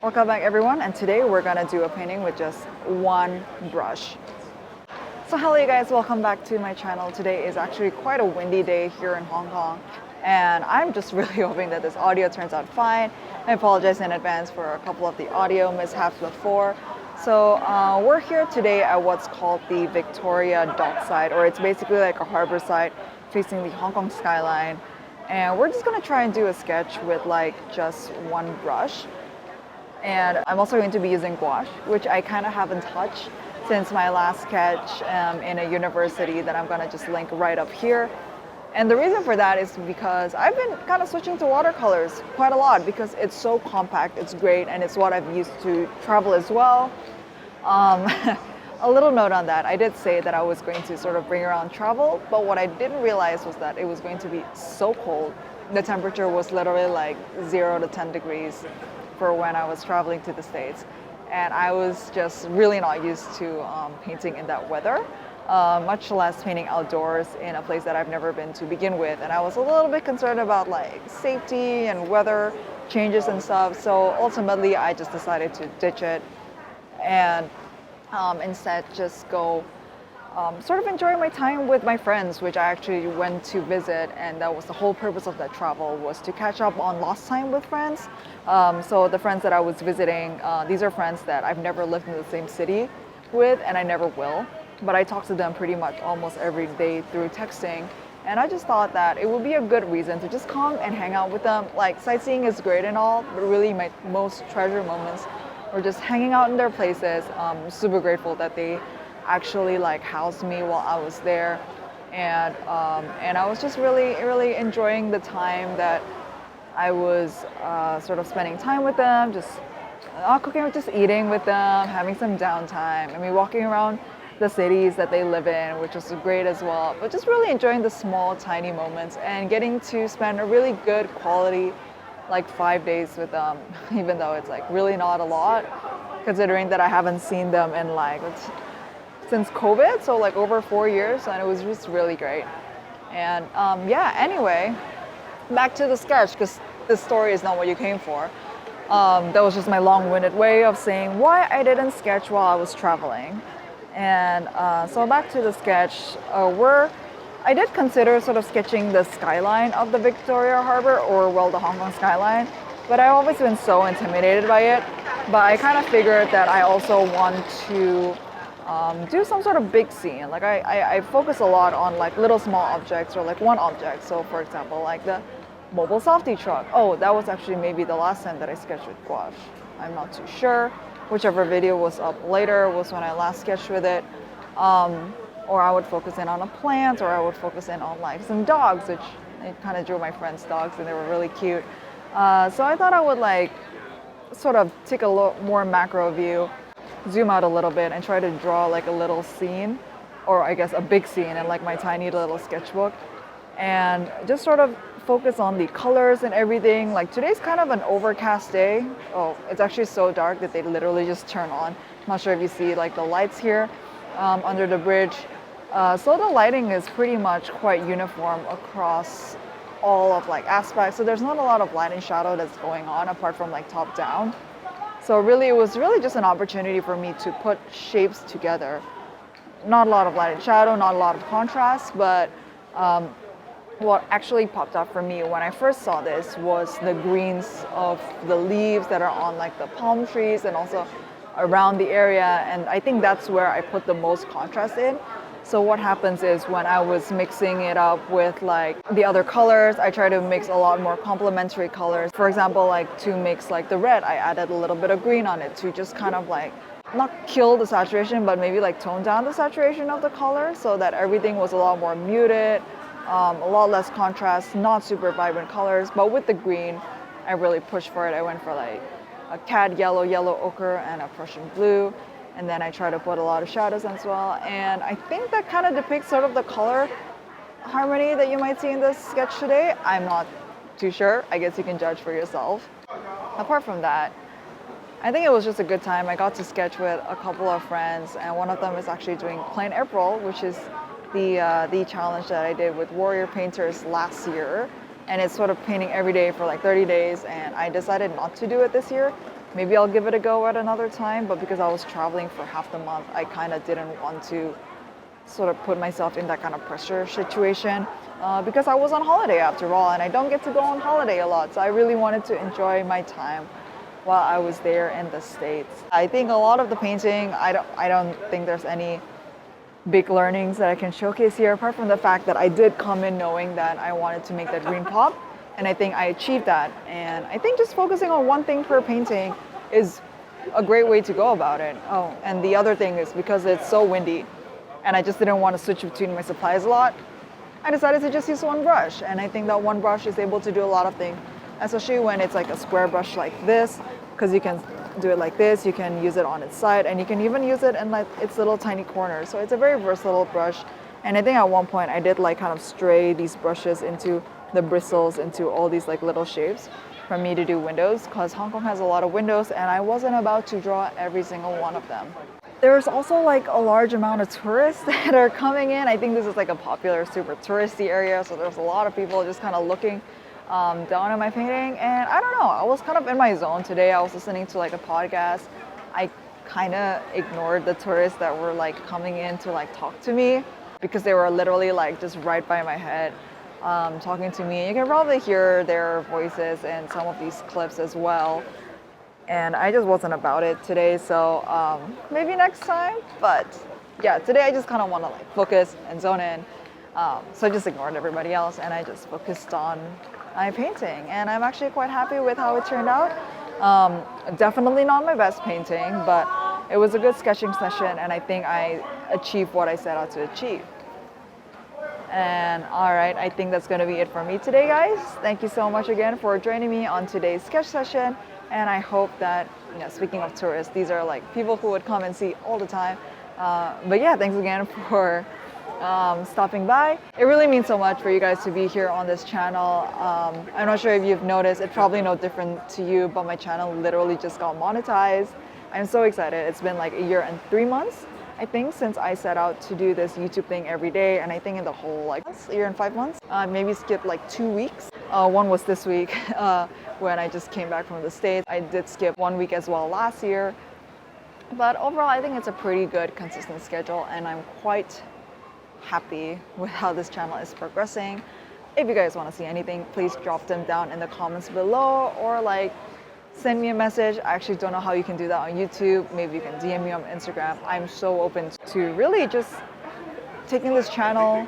Welcome back everyone, and today we're gonna do a painting with just one brush. So hello you guys, welcome back to my channel. Today is actually quite a windy day here in Hong Kong, and I'm just really hoping that this audio turns out fine. I apologize in advance for a couple of the audio mishaps before. So we're here today at what's called the Victoria Dockside, or it's basically like a harbor side facing the Hong Kong skyline. And we're just gonna try and do a sketch with like just one brush. And I'm also going to be using gouache, which I kind of haven't touched since my last sketch in a university that I'm going to just link right up here. And the reason for that is because I've been kind of switching to watercolors quite a lot because it's so compact, it's great, and it's what I've used to travel as well. A little note on that, I did say that I was going to sort of bring around travel, but what I didn't realize was that it was going to be so cold. The temperature was literally like 0 to 10 degrees for when I was traveling to the States. And I was just really not used to painting in that weather, much less painting outdoors in a place that I've never been to begin with. And I was a little bit concerned about like safety and weather changes and stuff. So ultimately I just decided to ditch it and instead just go sort of enjoying my time with my friends, which I actually went to visit, and that was the whole purpose of that travel, was to catch up on lost time with friends. So the friends that I was visiting, these are friends that I've never lived in the same city with, and I never will, but I talk to them pretty much almost every day through texting. And I just thought that it would be a good reason to just come and hang out with them. Like, sightseeing is great and all, but really my most treasured moments were just hanging out in their places. Super grateful that they actually like housed me while I was there, and I was just really enjoying the time that I was sort of spending time with them, just not cooking, just eating with them, having some downtime. I mean, walking around the cities that they live in, which was great as well, but just really enjoying the small tiny moments and getting to spend a really good quality like 5 days with them, even though it's like really not a lot considering that I haven't seen them in like since COVID, so like over 4 years, and it was just really great. And yeah, anyway, back to the sketch, because this story is not what you came for. That was just my long-winded way of saying why I didn't sketch while I was traveling. And so back to the sketch, I did consider sort of sketching the skyline of the Victoria Harbour, or well, the Hong Kong skyline, but I've always been so intimidated by it. But I kind of figured that I also want to do some sort of big scene. Like I focus a lot on like little small objects or like one object. So for example, like the mobile softie truck. Oh, that was actually maybe the last time that I sketched with gouache. I'm not too sure. Whichever video was up later was when I last sketched with it. Or I would focus in on a plant, or I would focus in on like some dogs, which I kind of drew my friends' dogs and they were really cute. So I thought I would like sort of take a more macro view, zoom out a little bit and try to draw like a little scene, or I guess a big scene in like my tiny little sketchbook, and just sort of focus on the colors and everything. Like today's kind of an overcast day. Oh, it's actually so dark that they literally just turn on. I'm not sure if you see like the lights here under the bridge. So the lighting is pretty much quite uniform across all of like aspects. So there's not a lot of light and shadow that's going on apart from like top down. So really, it was really just an opportunity for me to put shapes together. Not a lot of light and shadow, not a lot of contrast, but what actually popped up for me when I first saw this was the greens of the leaves that are on like the palm trees and also around the area. And I think that's where I put the most contrast in. So what happens is when I was mixing it up with like the other colors, I try to mix a lot more complementary colors. For example, like to mix like the red, I added a little bit of green on it to just kind of like not kill the saturation, but maybe like tone down the saturation of the color so that everything was a lot more muted, a lot less contrast, not super vibrant colors. But with the green, I really pushed for it. I went for like a cad yellow, yellow ochre, and a Prussian blue. And then I try to put a lot of shadows as well. And I think that kind of depicts sort of the color harmony that you might see in this sketch today. I'm not too sure. I guess you can judge for yourself. Apart from that, I think it was just a good time. I got to sketch with a couple of friends, and one of them is actually doing Plain April, which is the challenge that I did with Warrior Painters last year. And it's sort of painting every day for like 30 days, and I decided not to do it this year Maybe I'll give it a go at another time, but because I was traveling for half the month, I kind of didn't want to sort of put myself in that kind of pressure situation because I was on holiday after all, and I don't get to go on holiday a lot. So I really wanted to enjoy my time while I was there in the States. I think a lot of the painting, I don't think there's any big learnings that I can showcase here, apart from the fact that I did come in knowing that I wanted to make that green pop, and I think I achieved that. And I think just focusing on one thing per painting is a great way to go about it. Oh, and the other thing is because it's so windy and I just didn't want to switch between my supplies a lot, I decided to just use one brush. And I think that one brush is able to do a lot of things, especially when it's like a square brush like this, because you can do it like this, you can use it on its side, and you can even use it in like its little tiny corners. So it's a very versatile brush. And I think at one point I did like kind of stray these brushes into the bristles, into all these like little shapes for me to do windows, because Hong Kong has a lot of windows and I wasn't about to draw every single one of them. There's also like a large amount of tourists that are coming in. I think this is like a popular, super touristy area, so there's a lot of people just kind of looking down at my painting. And I don't know, I was kind of in my zone today. I was listening to like a podcast. I kind of ignored the tourists that were like coming in to like talk to me, because they were literally like just right by my head talking to me. You can probably hear their voices in some of these clips as well. And I just wasn't about it today, so maybe next time. But yeah, today I just kind of want to like focus and zone in. So I just ignored everybody else and I just focused on my painting. And I'm actually quite happy with how it turned out. Definitely not my best painting, but it was a good sketching session and I think I achieved what I set out to achieve. And all right, I think that's going to be it for me today, guys. Thank you so much again for joining me on today's sketch session. And I hope that, you know, speaking of tourists, these are like people who would come and see all the time. But yeah, thanks again for stopping by. It really means so much for you guys to be here on this channel. I'm not sure if you've noticed, it's probably no different to you, but my channel literally just got monetized. I'm so excited. It's been like a year and 3 months, I think, since I set out to do this YouTube thing every day. And I think in the whole like year and 5 months, maybe skipped like 2 weeks. One was this week when I just came back from the States. I did skip 1 week as well last year. But overall, I think it's a pretty good, consistent schedule, and I'm quite happy with how this channel is progressing. If you guys want to see anything, please drop them down in the comments below, or like send me a message. I actually don't know how you can do that on YouTube. Maybe you can DM me on Instagram. I'm so open to really just taking this channel,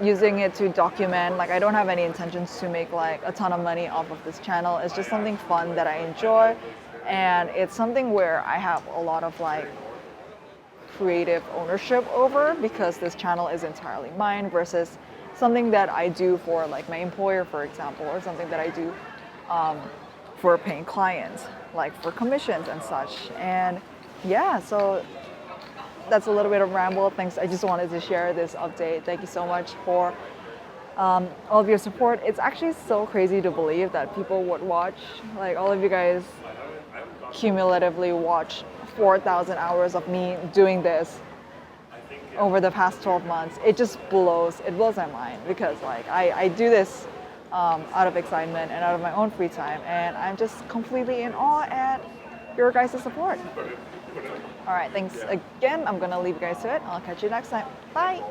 using it to document. Like, I don't have any intentions to make like a ton of money off of this channel. It's just something fun that I enjoy, and it's something where I have a lot of like creative ownership over, because this channel is entirely mine, versus something that I do for like my employer, for example, or something that I do for paying clients, like for commissions and such. And yeah, so that's a little bit of ramble. Thanks. I just wanted to share this update. Thank you so much for all of your support. It's actually so crazy to believe that people would watch, like all of you guys cumulatively watch 4,000 hours of me doing this over the past 12 months. It just blows my mind, because like I do this out of excitement and out of my own free time, and I'm just completely in awe at your guys' support. All right, thanks again. I'm gonna leave you guys to it. I'll catch you next time. Bye.